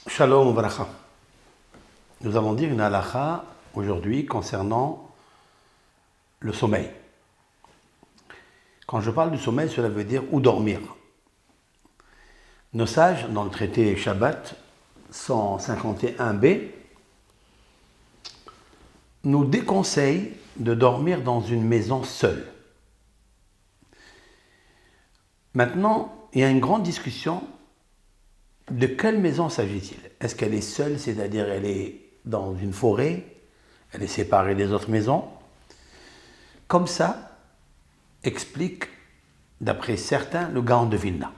Shalom Bracha. Nous allons dire une halakha aujourd'hui concernant le sommeil. Quand je parle du sommeil, cela veut dire où dormir. Nos sages, dans le traité Shabbat 151b, nous déconseillent de dormir dans une maison seule. Maintenant, il y a une grande discussion. De quelle maison s'agit-il? Est-ce qu'elle est seule, c'est-à-dire elle est dans une forêt, elle est séparée des autres maisons? Comme ça, explique, d'après certains, le Gaon de Vilna.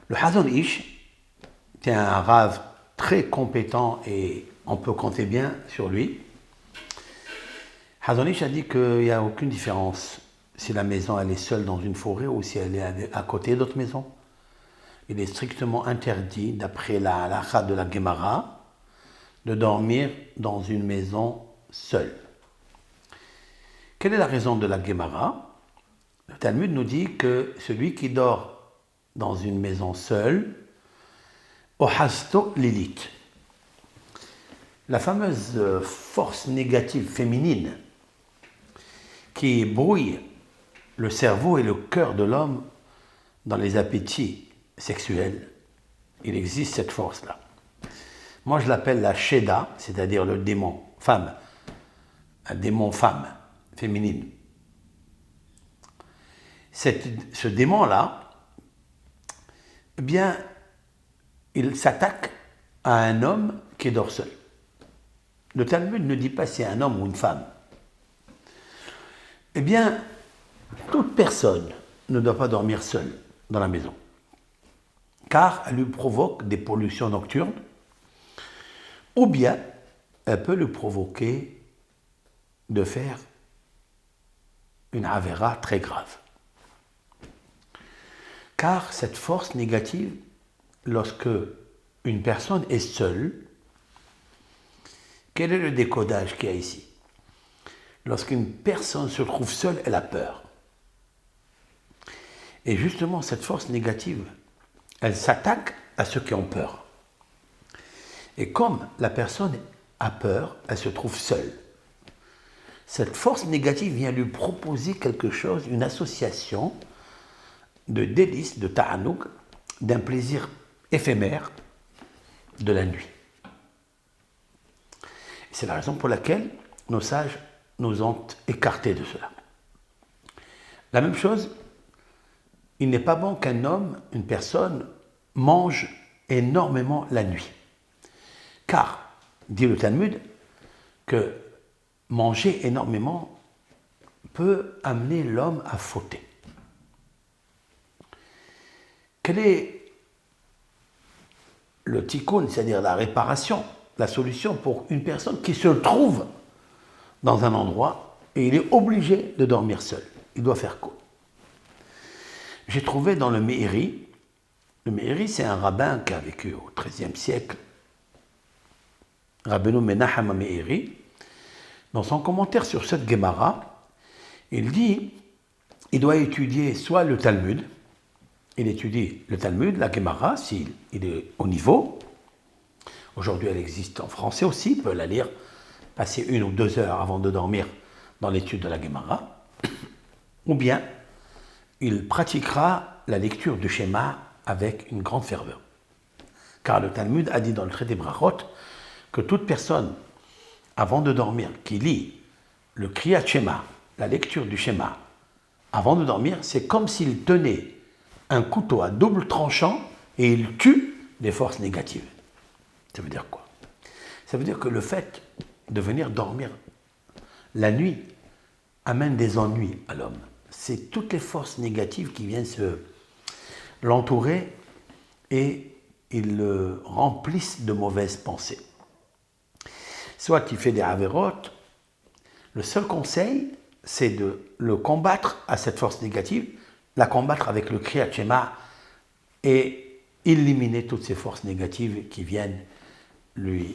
Le Hazon Ish, c'est un rave très compétent et on peut compter bien sur lui. Hazon Ish a dit qu'il n'y a aucune différence si la maison elle est seule dans une forêt ou si elle est à côté d'autres maisons. Il est strictement interdit, d'après la halakha de la Gemara, de dormir dans une maison seule. Quelle est la raison de la Gemara? Le Talmud nous dit que celui qui dort dans une maison seule, ohasto lilit, la fameuse force négative féminine qui brouille le cerveau et le cœur de l'homme dans les appétits sexuels, il existe cette force-là. Moi, je l'appelle la Sheda, c'est-à-dire le démon femme, un démon femme, féminine. Ce démon-là, eh bien, il s'attaque à un homme qui dort seul. Le Talmud ne dit pas si c'est un homme ou une femme. Eh bien, toute personne ne doit pas dormir seule dans la maison, car elle lui provoque des pollutions nocturnes, ou bien elle peut lui provoquer de faire une avéra très grave. Car cette force négative, lorsque une personne est seule, quel est le décodage qu'il y a ici? Lorsqu'une personne se trouve seule, elle a peur. Et justement, cette force négative, elle s'attaque à ceux qui ont peur. Et comme la personne a peur, elle se trouve seule. Cette force négative vient lui proposer quelque chose, une association de délices, de ta'anouk, d'un plaisir éphémère de la nuit. C'est la raison pour laquelle nos sages nous ont écartés de cela. La même chose, il n'est pas bon qu'un homme, une personne, mange énormément la nuit. Car, dit le Talmud, que manger énormément peut amener l'homme à fauter. Quel est le tikkun, c'est-à-dire la réparation, la solution pour une personne qui se trouve dans un endroit et il est obligé de dormir seul? Il doit faire quoi? J'ai trouvé dans le Meiri c'est un rabbin qui a vécu au XIIIe siècle, Rabbeinu Menachem Meiri, dans son commentaire sur cette Gemara, il dit il doit étudier soit le Talmud, il étudie le Talmud, la Gemara, s'il est au niveau. Aujourd'hui, elle existe en français aussi, il peut la lire, passer 1 ou 2 heures avant de dormir dans l'étude de la Gemara. Ou bien, il pratiquera la lecture du schéma avec une grande ferveur. Car le Talmud a dit dans le traité Brachot que toute personne, avant de dormir, qui lit le Kriyat Shema, la lecture du schéma, avant de dormir, c'est comme s'il tenait un couteau à double tranchant et il tue les forces négatives. Ça veut dire quoi? Ça veut dire que le fait de venir dormir la nuit amène des ennuis à l'homme. C'est toutes les forces négatives qui viennent l'entourer et ils le remplissent de mauvaises pensées. Soit il fait des avérotes, le seul conseil, c'est de le combattre à cette force négative, la combattre avec le Kriyat Shema et éliminer toutes ces forces négatives qui viennent le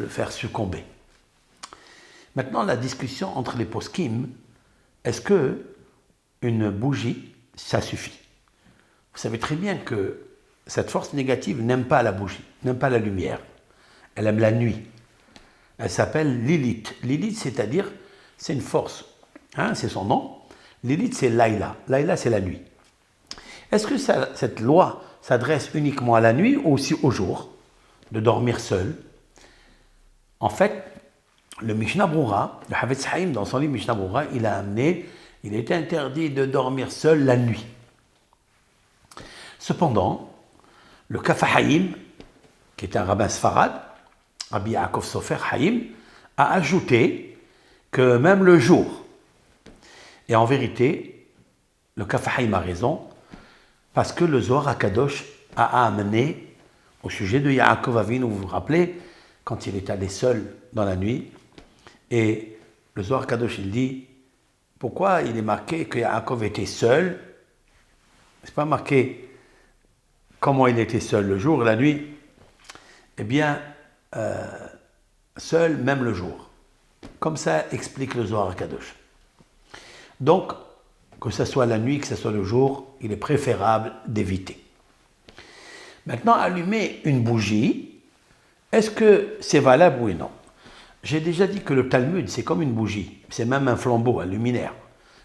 faire succomber. Maintenant, la discussion entre les poskim, est-ce que une bougie, ça suffit? Vous savez très bien que cette force négative n'aime pas la bougie, n'aime pas la lumière. Elle aime la nuit. Elle s'appelle Lilith. Lilith, c'est-à-dire, c'est une force. Hein, c'est son nom. Lilith, c'est Laïla. Laïla, c'est la nuit. Est-ce que cette loi s'adresse uniquement à la nuit ou aussi au jour, de dormir seul? En fait, le Mishnah Broura, le Havetz Haïm, dans son livre Mishnah Broura, il est interdit de dormir seul la nuit. Cependant, le Kafa Haïm, qui est un rabbin sfarad, Rabbi Yaakov Sofer Haïm, a ajouté que même le jour, et en vérité, le Kafa Haïm a raison, parce que le Zohar HaKadosh a amené au sujet de Yaakov Avinu, vous vous rappelez, quand il est allé seul dans la nuit, et le Zohar HaKadosh, il dit, pourquoi il est marqué que Yaakov était seul? C'est pas marqué comment il était seul le jour et la nuit. Eh bien, seul même le jour. Comme ça explique le Zohar HaKadosh. Donc, que ce soit la nuit, que ce soit le jour, il est préférable d'éviter. Maintenant, allumer une bougie, est-ce que c'est valable, oui ou non? J'ai déjà dit que le Talmud, c'est comme une bougie, c'est même un flambeau, un luminaire,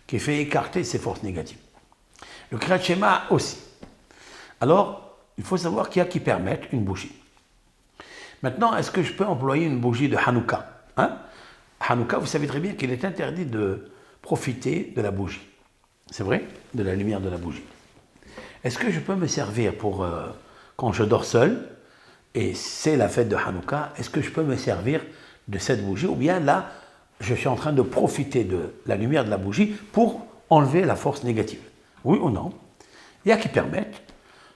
qui fait écarter ces forces négatives. Le Kriyat Shema aussi. Alors, il faut savoir qu'il y a qui permettent une bougie. Maintenant, est-ce que je peux employer une bougie de Hanouka? Hanouka, vous savez très bien qu'il est interdit de profiter de la bougie. C'est vrai? De la lumière de la bougie. Est-ce que je peux me servir pour, quand je dors seul, et c'est la fête de Hanouka, est-ce que je peux me servir de cette bougie? Ou bien là, je suis en train de profiter de la lumière de la bougie pour enlever la force négative? Oui ou non? Il y a qui permettent.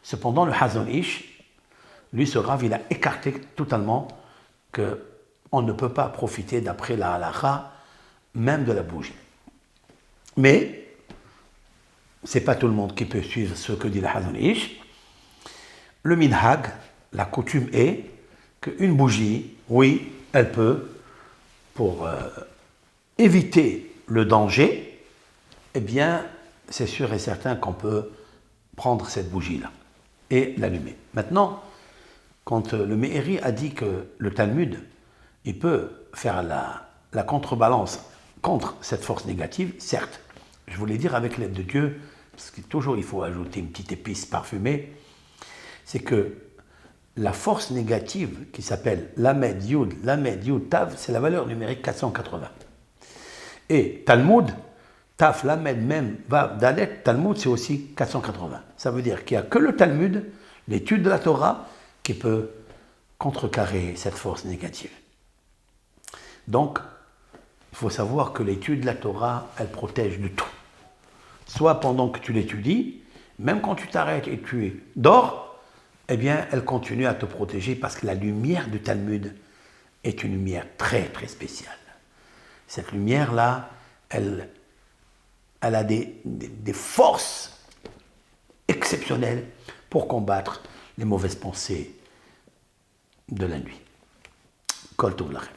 Cependant, le Hazon Ish, lui, ce Rav, il a écarté totalement qu'on ne peut pas profiter, d'après la halakha, même de la bougie. Mais, ce n'est pas tout le monde qui peut suivre ce que dit le Hazon Ish. Le minhag, la coutume est qu'une bougie, oui, elle peut, pour éviter le danger, eh bien, c'est sûr et certain qu'on peut prendre cette bougie-là et l'allumer. Maintenant, quand le Meiri a dit que le Talmud, il peut faire la contrebalance contre cette force négative, certes, je voulais dire avec l'aide de Dieu, parce que toujours il faut ajouter une petite épice parfumée, c'est que la force négative qui s'appelle Lamed Yud Tav, c'est la valeur numérique 480. Et Talmud, Taf, Lamed, Mem, Vav, Dalet, Talmud, c'est aussi 480. Ça veut dire qu'il n'y a que le Talmud, l'étude de la Torah, qui peut contrecarrer cette force négative. Donc, il faut savoir que l'étude de la Torah, elle protège de tout. Soit pendant que tu l'étudies, même quand tu t'arrêtes et tu dors, eh bien, elle continue à te protéger parce que la lumière du Talmud est une lumière très, très spéciale. Cette lumière-là, elle a des forces exceptionnelles pour combattre les mauvaises pensées de la nuit. Kol Tov Lachem.